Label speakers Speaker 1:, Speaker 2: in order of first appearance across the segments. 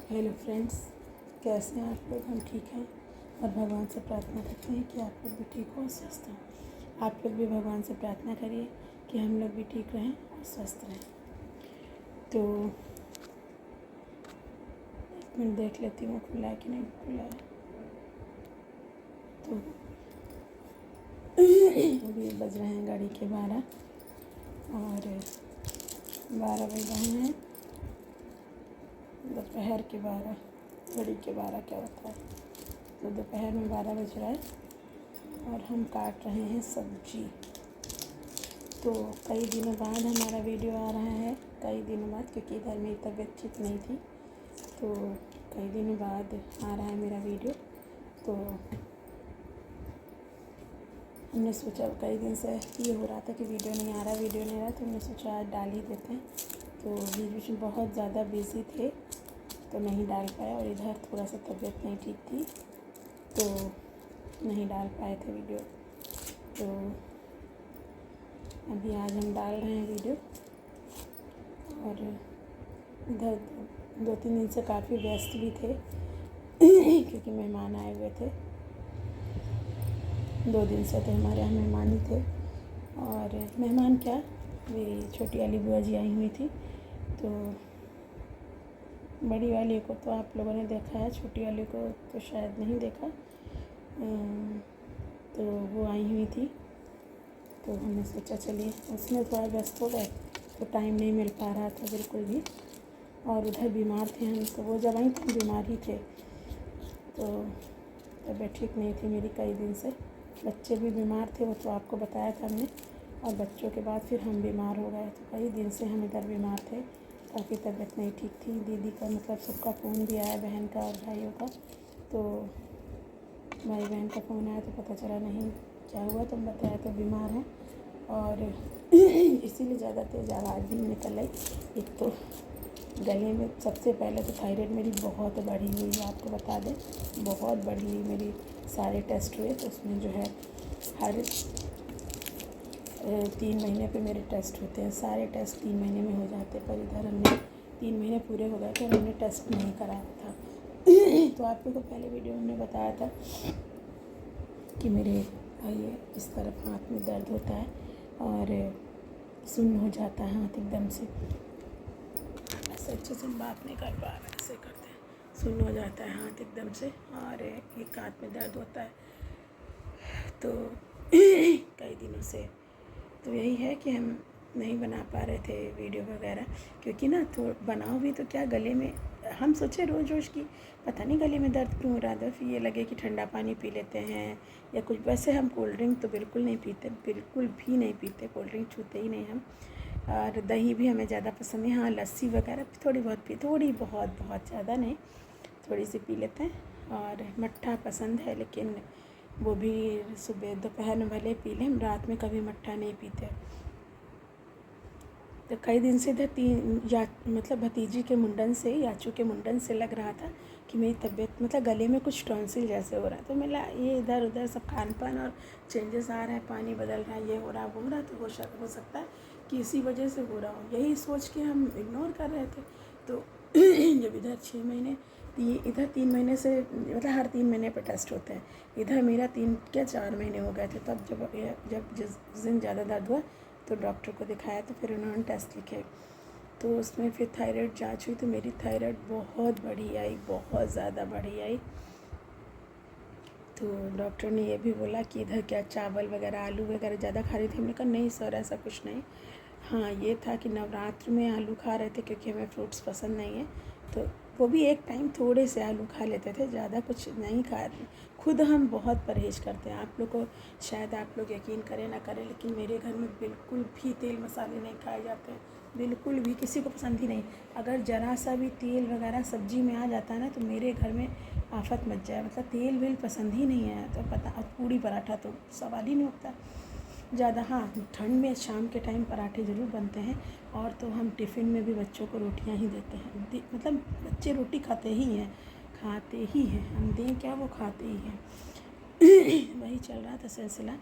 Speaker 1: Hello friends, कैसे हैं आप लोग? हम ठीक हैं और भगवान से प्रार्थना करते हैं कि आप लोग भी ठीक हो और स्वस्थ हो। आप लोग भी भगवान से प्रार्थना करिए कि हम लोग भी ठीक रहें और स्वस्थ रहें। तो एक मिनट देख लेती हूँ खुला है कि नहीं खुला है। तो अभी बज रहे हैं गाड़ी के 12 और 12 बज रहे हैं दोपहर के 12। घड़ी के 12 क्या होता है, तो दोपहर में 12 बज रहा है और हम काट रहे हैं सब्जी। तो कई दिनों बाद हमारा वीडियो आ रहा है, कई दिनों बाद, क्योंकि इधर मेरी तबीयत ठीक नहीं थी, तो कई दिनों बाद आ रहा है मेरा वीडियो। तो हमने सोचा, कई दिन से ये हो रहा था कि वीडियो नहीं आ रहा, तो हमने सोचा आज डाल ही देते हैं। तो बीच बीच में बहुत ज़्यादा बिज़ी थे तो नहीं डाल पाया, और इधर थोड़ा सा तबीयत नहीं ठीक थी तो नहीं डाल पाए थे वीडियो। तो अभी आज हम डाल रहे हैं वीडियो। और इधर 2-3 दिन से काफ़ी व्यस्त भी थे क्योंकि मेहमान आए हुए थे। 2 दिन से तो हमारे यहाँ मेहमान ही थे। और मेहमान क्या, मेरी छोटी वाली बुआ जी आई हुई थी। तो बड़ी वाली को तो आप लोगों ने देखा है, छोटी वाली को तो शायद नहीं देखा। तो वो आई हुई थी, तो हमने सोचा चलिए, उसमें थोड़ा व्यस्त हो गए तो टाइम नहीं मिल पा रहा था बिल्कुल भी। और उधर बीमार थे हम, तो वो जब आई तो बीमार ही थे, तो तबीयत ठीक नहीं थी मेरी कई दिन से। बच्चे भी बीमार थे, वो तो आपको बताया था हमने। और बच्चों के बाद फिर हम बीमार हो गए, तो कई दिन से हम इधर बीमार थे, काफ़ी तबीयत नहीं ठीक थी। दीदी का मतलब सबका फ़ोन भी आया, बहन का और भाइयों का। तो भाई बहन का फ़ोन आया तो पता चला नहीं क्या हुआ, तो बताया तो बीमार हैं। और इसीलिए ज़्यादा तेज़ आवाज़ भी निकल आई। एक तो गले में सबसे पहले तो थायराइड मेरी बहुत बढ़ी हुई है, आपको बता दें, बहुत बढ़ी हुई मेरी। सारे टेस्ट हुए तो उसमें जो है हर 3 महीने पे मेरे टेस्ट होते हैं। सारे टेस्ट 3 महीने में हो जाते, पर इधर हमने 3 महीने पूरे हो गए थे, हमने टेस्ट नहीं कराया था। तो आप लोगों को पहले वीडियो में हमने बताया था कि मेरे ये इस तरफ हाथ में दर्द होता है और सुन्न हो जाता है हाथ एकदम से। ऐसे अच्छे से हम बात नहीं कर पा रहे, ऐसे करते हैं, सुन्न हो जाता है हाथ एकदम से और एक हाथ में दर्द होता है। तो कई दिनों से तो यही है कि हम नहीं बना पा रहे थे वीडियो वगैरह, क्योंकि ना तो बनाओ भी तो क्या, गले में हम सोचे रोज़ रोज़ की पता नहीं गले में दर्द क्यों हो रहा था। फिर ये लगे कि ठंडा पानी पी लेते हैं या कुछ। वैसे हम कोल्ड ड्रिंक तो बिल्कुल नहीं पीते, बिल्कुल भी नहीं पीते, कोल्ड ड्रिंक छूते ही नहीं हम। और दही भी हमें ज़्यादा पसंद है। हाँ, लस्सी वगैरह थोड़ी बहुत पी, थोड़ी बहुत ज़्यादा नहीं, थोड़ी सी पी लेते हैं। और मट्ठा पसंद है, लेकिन वो भी सुबह दोपहर में भले पी लें, हम रात में कभी मट्ठा नहीं पीते। तो कई दिन से इधर मतलब भतीजी के मुंडन से, याचू के मुंडन से लग रहा था कि मेरी तबीयत मतलब गले में कुछ टॉन्सिल जैसे हो रहा है। तो मिला ये इधर उधर सब खान पान और चेंजेस आ रहे हैं, पानी बदल रहा है, ये हो रहा वो हो रहा, तो हो सकता है कि इसी वजह से हो रहा हो। यही सोच के हम इग्नोर कर रहे थे। तो जब इधर 6 महीने, इधर 3 महीने से मतलब हर 3 महीने पर टेस्ट होते हैं, इधर मेरा 3 क्या 4 महीने हो गए थे। तब जब जिस दिन ज़्यादा दर्द हुआ तो डॉक्टर को दिखाया, तो फिर उन्होंने टेस्ट लिखे, तो उसमें फिर थायराइड जांच हुई, तो मेरी थायराइड बहुत बढ़ी आई, बहुत ज़्यादा बढ़ी आई। तो डॉक्टर ने ये भी बोला कि इधर क्या चावल वगैरह आलू वगैरह ज़्यादा खा रही थी। हमने कहा नहीं सर, ऐसा कुछ नहीं। हाँ, ये था कि नवरात्र में आलू खा रहे थे, क्योंकि हमें फ्रूट्स पसंद नहीं है, तो वो भी एक टाइम थोड़े से आलू खा लेते थे, ज़्यादा कुछ नहीं खा रहे। खुद हम बहुत परहेज़ करते हैं, आप लोग को शायद आप लोग यकीन करें ना करें, लेकिन मेरे घर में बिल्कुल भी तेल मसाले नहीं खाए जाते हैं, बिल्कुल भी, किसी को पसंद ही नहीं। अगर ज़रा सा भी तेल वगैरह सब्ज़ी में आ जाता है ना, तो मेरे घर में आफत मच जाए। मतलब तेल वेल पसंद ही नहीं है, तो पता, और पूड़ी पराठा तो सवाल ही नहीं उठता ज़्यादा। हाँ, ठंड में शाम के टाइम पराठे ज़रूर बनते हैं, और तो हम टिफ़िन में भी बच्चों को रोटियां ही देते हैं। मतलब बच्चे रोटी खाते ही हैं, हम दें क्या, वो खाते ही हैं। वही चल रहा था सिलसिला।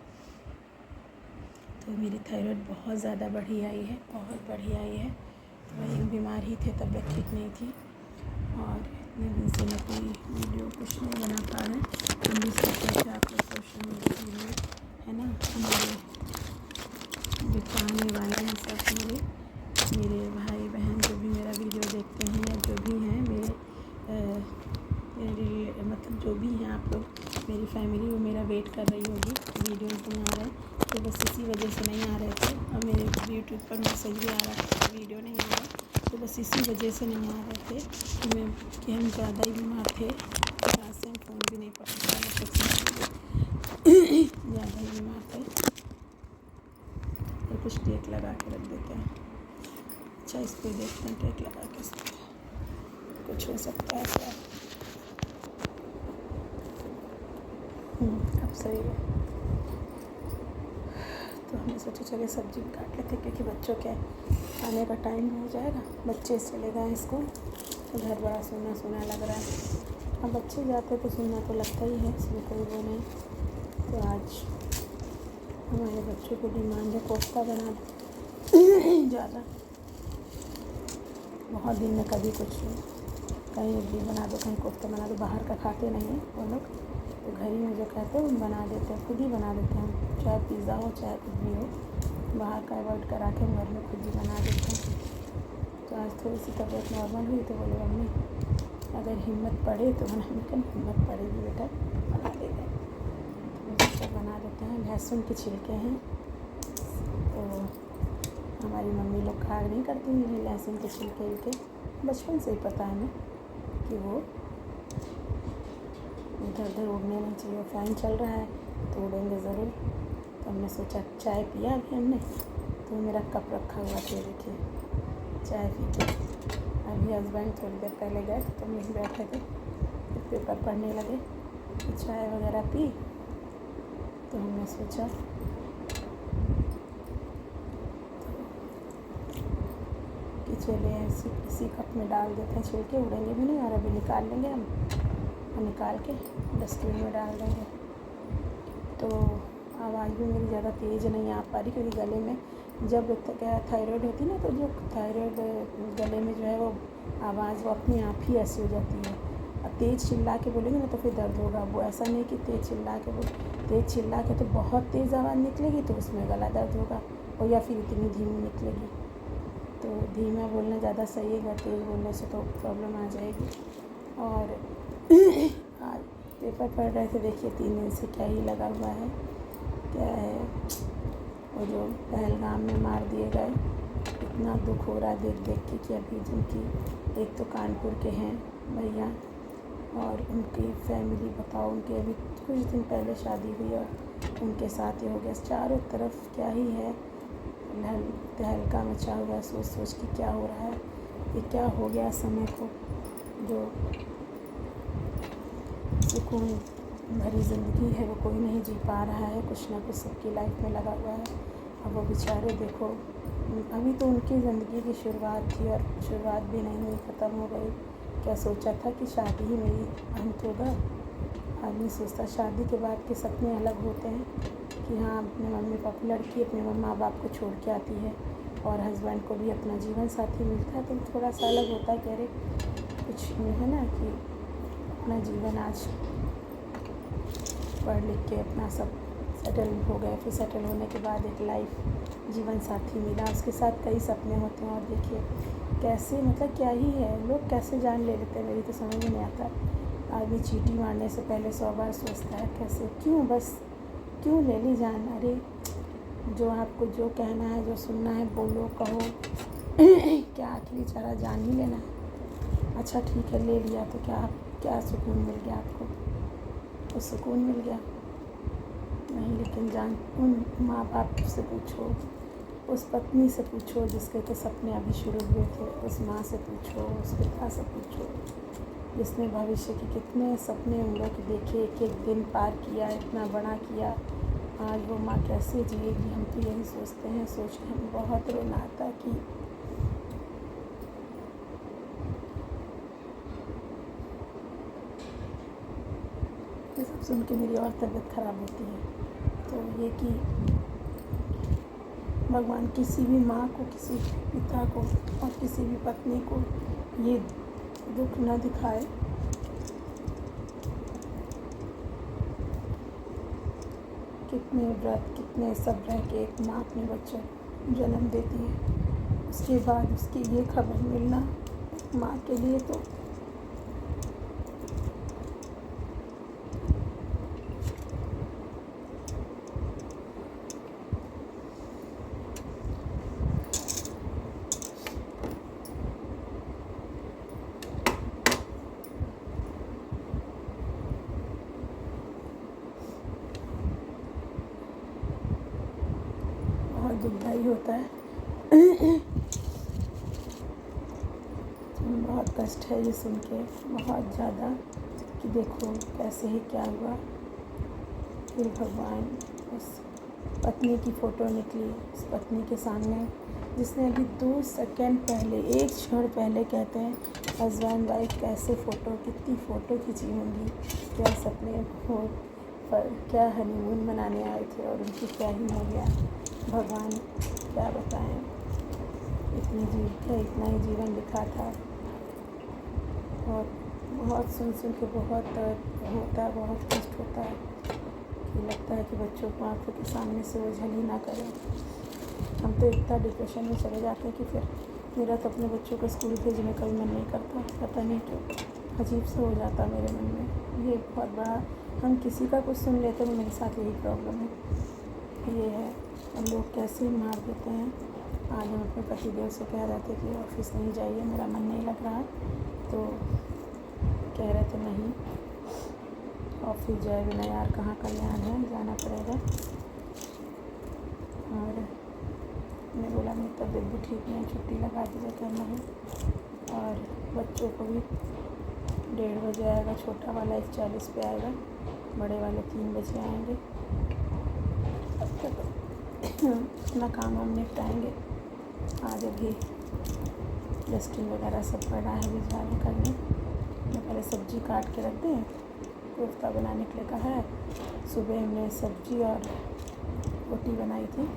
Speaker 1: तो मेरी थायराइड बहुत ज़्यादा बढ़ी आई है, बहुत बढ़ी आई है। तो वही बीमार ही थे, तबीयत ठीक नहीं थी, और इतने दिन से मैं कोई वीडियो कुछ नहीं बना पा रहे। हम भी सोच रहे थे आप लोग सोशल मीडिया के लिए, है ना, हमारे जो चाहने वाले हैं सब मेरे भाई बहन जो भी मेरा वीडियो देखते हैं या जो भी हैं मेरे मतलब जो भी हैं आप लोग, मेरी फैमिली, वो मेरा वेट कर रही होगी। वीडियोज़ नहीं आ रहे तो बस इसी वजह से नहीं आ रहे थे। और मेरे यूट्यूब पर मैसेज भी आ रहा था वीडियो नहीं आ रहा, तो बस इसी वजह से नहीं आ रहे थे कि हम ज़्यादा ही बीमार थे। आज से हम फ़ोन भी नहीं पकड़ पा रहे थे, ज़्यादा ही बीमार थे। और कुछ टेक लगा के रख देते हैं। अच्छा, इस पर देखते हैं टेक लगा के, इस पर कुछ हो सकता है क्या? अब सही है। तो हमने सोचा चलिए सब्जी भी काट लेते क्योंकि बच्चों के खाने का टाइम हो जाएगा। बच्चे चले गए स्कूल तो घर बड़ा सूना सूना लग रहा है। अब बच्चे जाते तो सूना तो लगता ही है, इसमें कोई वो नहीं। तो आज हमारे बच्चों की डिमांड है कोफ्ता बना दो। ज़्यादा बहुत दिन में कभी कुछ कहीं इडली बना दो, कहीं कोफ्ता बना दो। बाहर का खाते नहीं हैं वो लोग, तो घर ही में जो कहते हैं बना देते हैं, खुद ही बना देते हैं। चाहे पिज़्ज़ा हो चाहे कुछ भी हो, बाहर का अवॉइड करा के हम घर में खुद ही बना देते हैं। तो आज थोड़ी सी तबीयत नॉर्मल हुई तो बोले मम्मी अगर हिम्मत पड़े तो बनाने का। हिम्मत पड़ेगी बेटा, बना देंगे। तो बना देते हैं। लहसुन के छिलके हैं तो हमारी मम्मी लोग खा नहीं करती हैं लहसुन के छिलके। बचपन से ही पता है हमें कि वो इधर उधर उड़ने नहीं चाहिए। फ़ैन चल रहा है तो उड़ेंगे ज़रूर। तो हमने सोचा चाय पिया अभी हमने, तो मेरा कप रखा हुआ थे, देखिए चाय पी के अभी हस्बैंड थोड़ी देर पहले गए तो हम बैठे थे, फिर पेपर पढ़ने लगे, तो चाय वगैरह पी। तो हमने सोचा कि चलिए इसी कप में डाल देते हैं, छिलके उड़ेंगे भी नहीं और अभी निकाल लेंगे हम, और निकाल के डस्टबिन में डाल देंगे। तो आवाज़ भी मेरी ज़्यादा तेज़ नहीं आ पा रही क्योंकि गले में जब थायराइड होती है ना, तो जो थायराइड गले में जो है वो आवाज़ वो अपने आप ही ऐसी हो जाती है। अब तेज़ चिल्ला के बोलेंगे ना तो फिर दर्द होगा। वो ऐसा नहीं कि तेज़ चिल्ला के तो बहुत तेज़ आवाज़ निकलेगी तो उसमें गला दर्द होगा, और या फिर इतनी धीमी निकलेगी। तो धीमा बोलना ज़्यादा सही है, तेज़ बोलने से तो प्रॉब्लम आ जाएगी। और आज पेपर पढ़ रहे थे, देखिए 3 दिन से क्या ही लगा हुआ है। क्या है वो जो पहलगाम में मार दिए गए, इतना दुख हो रहा है देख देख के कि अभी जिनकी एक तो कानपुर के हैं भैया और उनकी फैमिली, बताओ उनकी अभी कुछ दिन पहले शादी हुई और उनके साथ ही हो गया। चारों तरफ क्या ही है, तहलका मचा हुआ है। सोच सोच के क्या हो रहा है, ये क्या हो गया समय को। जो सुकून भरी ज़िंदगी है वो कोई नहीं जी पा रहा है, कुछ ना कुछ सबकी लाइफ में लगा हुआ है। अब वो बेचारे देखो, अभी तो उनकी ज़िंदगी की शुरुआत थी और शुरुआत भी नहीं हुई, ख़त्म हो गई। क्या सोचा था कि शादी ही मेरी अंत होगा। आदमी सोचता शादी के बाद के सपने अलग होते हैं कि हाँ अपने मम्मी पापा, लड़की अपने माँ बाप को छोड़ के आती है और हस्बैंड को भी अपना जीवन साथी मिलता है, तो थोड़ा सा अलग होता है कि अरे कुछ है ना कि अपना जीवन आज पढ़ लिख के अपना सब सेटल हो गए। फिर सेटल होने के बाद एक लाइफ जीवन साथी मिला, उसके साथ कई सपने होते हैं। और देखिए कैसे, मतलब क्या ही है, लोग कैसे जान ले लेते हैं, मेरी तो समझ में नहीं आता। आदमी चीटी मारने से पहले 100 बार सोचता है कैसे, क्यों, बस क्यों ले ली जान। अरे जो आपको जो कहना है, जो सुनना है बोलो, कहो। क्या आखिर बेचारा जान ही लेना है। अच्छा ठीक है ले लिया तो क्या सुकून मिल गया आपको, तो सुकून मिल गया नहीं। लेकिन जान उन माँ बाप से पूछो, उस पत्नी से पूछो जिसके तो सपने अभी शुरू हुए थे, उस माँ से पूछो, उस पिता से पूछो जिसने भविष्य के कितने सपने उन लोग देखे, एक एक दिन पार किया, इतना बड़ा किया। आज वो माँ कैसे जिएगी, हम तो यही सोचते हैं। सोच के हमें बहुत रोना आता कि ये सब सुन के मेरी और तबीयत ख़राब होती है। तो ये कि भगवान किसी भी माँ को, किसी भी पिता को और किसी भी पत्नी को ये दुख न दिखाए कितने व्रत कितने सब रह के एक माँ अपने बच्चे जन्म देती है, उसके बाद उसकी ये खबर मिलना माँ के लिए तो बहुत दुखदाई होता है। बहुत कष्ट है ये सुन के, बहुत ज़्यादा, कि देखो कैसे ही क्या हुआ। फिर भगवान उस पत्नी की फ़ोटो निकली, उस पत्नी के सामने जिसने अभी 2 सेकंड पहले, 1 क्षण पहले कहते हैं हस्बैंड वाइफ कैसे फ़ोटो, कितनी फ़ोटो खींची होंगी, क्या सपने हो, पर क्या हनीमून मनाने आए थे और उनकी क्या ही हो गया। भगवान क्या बताएं, इतना ही जीवन लिखा था। और बहुत सुन के बहुत दर्द होता है, बहुत कष्ट होता है कि लगता है कि बच्चों को आँखों के सामने से ओझल ही ना करें। हम तो इतना डिप्रेशन में चले जाते हैं कि फिर मेरा तो अपने बच्चों को स्कूल भेजने का भी मन नहीं करता। पता नहीं क्यों अजीब सा हो जाता मेरे मन में। ये बहुत बड़ा, हम किसी का कुछ सुन लेते हैं, मेरे साथ यही प्रॉब्लम है। ये है, और लोग कैसे मार देते हैं। आज हम अपने पतिदेव से कह रहे थे कि ऑफिस नहीं जाइए, मेरा मन नहीं लग रहा, तो कह रहे थे नहीं ऑफिस जाए बिना यार कहाँ कल्याण है, जाना पड़ेगा। और मैं बोला मेरी तबीयत भी ठीक नहीं, छुट्टी लगा दीजिए करना है। और बच्चों को भी 1:30 बजे आएगा, छोटा वाला 1:40 पे आएगा, बड़े वाले 3 बजे आएंगे। अब तक अपना काम हम निपटाएँगे। आज अभी डस्टिंग वगैरह सब पड़ा है, भी जाने करने। मैं पहले सब्ज़ी काट के रख दें, कोफ्ता बनाने के लिए कहा है। सुबह हमने सब्ज़ी और रोटी बनाई थी,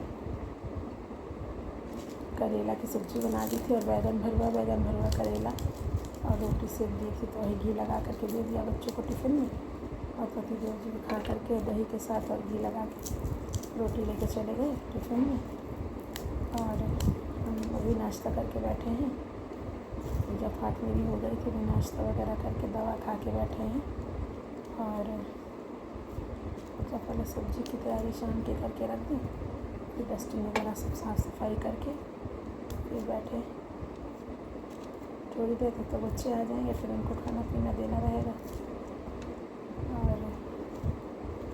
Speaker 1: करेला की सब्ज़ी बना दी थी और बैगन भरवा करेला और रोटी सेक दी थी। तो वही घी लगा करके दे दिया बच्चों को टिफ़िन में, और पतिदेव जी भी खा करके दही के साथ और घी लगा के रोटी लेके चले गए टिफ़िन में। और हम अभी नाश्ता करके बैठे हैं। पूजा पाठ मेरी हो गई थी, नाश्ता वगैरह करके दवा खा के बैठे हैं। और पहले सब्ज़ी की तैयारी शाम की करके रख दी, फिर डस्टिंग वगैरह सब साफ़ सफाई करके फिर बैठे। थोड़ी देर तक तो बच्चे आ जाएंगे, फिर उनको खाना पीना देना रहेगा। और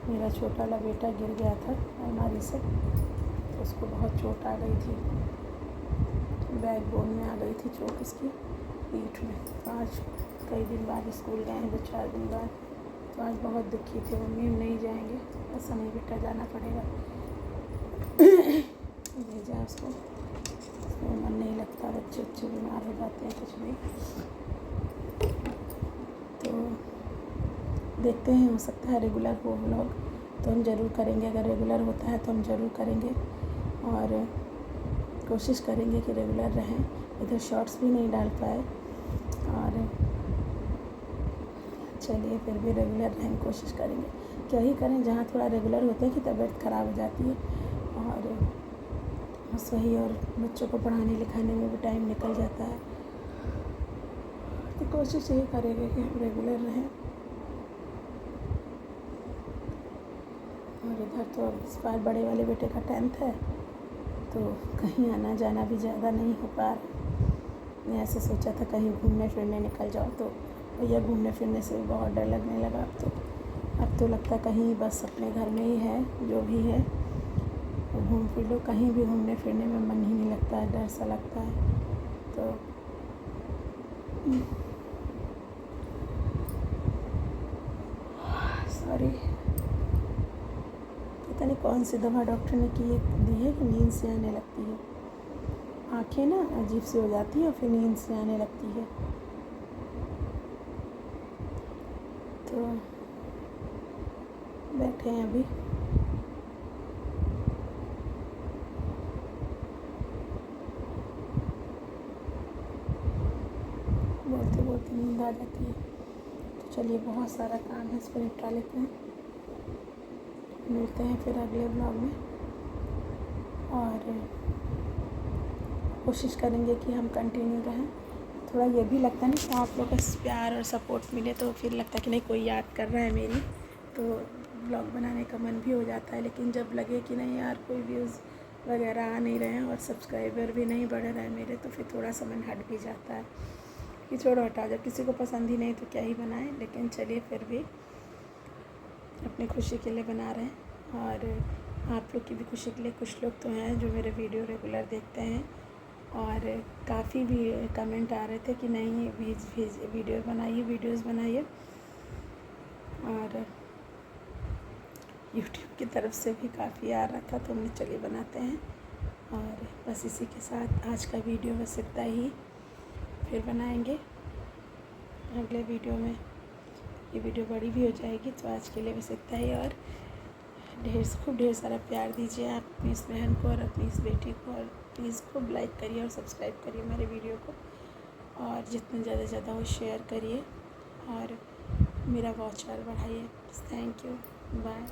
Speaker 1: मेरा छोटा वाला बेटा गिर गया था अलमारी से, तो उसको बहुत चोट आ गई थी, बैकबोन में आ गई थी चोट उसकी, पीठ में। तो आज कई दिन बाद स्कूल गए हैं, 2-4 दिन बाद, तो आज बहुत दुखी थे। मम्मी हम नहीं जाएंगे, ऐसा नहीं बेटा जाना पड़ेगा। भेजा उसको, उसमें मन नहीं लगता, बच्चे बीमार हो जाते हैं कुछ भी। तो देखते हैं, हो सकता है रेगुलर हो व्लॉग तो हम ज़रूर करेंगे। अगर रेगुलर होता है तो हम ज़रूर करेंगे और कोशिश करेंगे कि रेगुलर रहें। इधर शॉर्ट्स भी नहीं डाल पाए, और चलिए फिर भी रेगुलर रहें, कोशिश करेंगे। क्या ही करें, जहाँ थोड़ा रेगुलर होते हैं कि तबीयत ख़राब हो जाती है, और बस वही। और बच्चों को पढ़ाने लिखाने में भी टाइम निकल जाता है। तो कोशिश यही करेंगे कि हम रेगुलर रहें। और इधर तो इस बार बड़े वाले बेटे का 10th है, तो कहीं आना जाना भी ज़्यादा नहीं हो पा रहा। मैं ऐसे सोचा था कहीं घूमने फिरने निकल जाओ, तो भैया घूमने फिरने से भी बहुत डर लगने लगा। अब तो लगता है कहीं बस अपने घर में ही है, जो भी है तो घूम फिर लो। कहीं भी घूमने फिरने में मन ही नहीं लगता है, डर सा लगता है। तो सॉरी, पता नहीं कौन सी दवा डॉक्टर ने दी है कि नींद से आने लगती है, आँखें ना अजीब सी हो जाती है और फिर नींद से आने लगती है। तो बैठे हैं अभी, बोलते बोलते नींद आ जाती है। तो चलिए, बहुत सारा काम है, इसको निपटा लेते हैं। मिलते हैं फिर अगले ब्लॉग में, और कोशिश करेंगे कि हम कंटिन्यू रहें। थोड़ा ये भी लगता है ना कि आप लोग का प्यार और सपोर्ट मिले तो फिर लगता है कि नहीं कोई याद कर रहा है मेरी, तो ब्लॉग बनाने का मन भी हो जाता है। लेकिन जब लगे कि नहीं यार कोई व्यूज़ वगैरह आ नहीं रहे हैं और सब्सक्राइबर भी नहीं बढ़ रहे हैं मेरे, तो फिर थोड़ा सा मन हट भी जाता है कि छोड़ो हटा, जब किसी को पसंद ही नहीं तो क्या ही बनाए। लेकिन चलिए फिर भी अपनी खुशी के लिए बना रहे हैं, और आप लोग की भी खुशी के लिए। कुछ लोग तो हैं जो मेरे वीडियो रेगुलर देखते हैं, और काफ़ी भी कमेंट आ रहे थे कि नहीं वीडियोज़ बनाइए, और यूट्यूब की तरफ से भी काफ़ी आ रहा था, तो हमने चलिए बनाते हैं। और बस इसी के साथ आज का वीडियो बस इतना ही, फिर बनाएंगे अगले वीडियो में। ये वीडियो बड़ी भी हो जाएगी, तो आज के लिए बस इतना ही। और खूब ढेर सारा प्यार दीजिए आप अपनी इस बहन को और अपनी इस बेटी को, और प्लीज़ खूब लाइक करिए और सब्सक्राइब करिए मेरे वीडियो को, और जितने ज़्यादा से ज़्यादा वो शेयर करिए और मेरा वॉच आवर बढ़ाइए। Thank you, bye.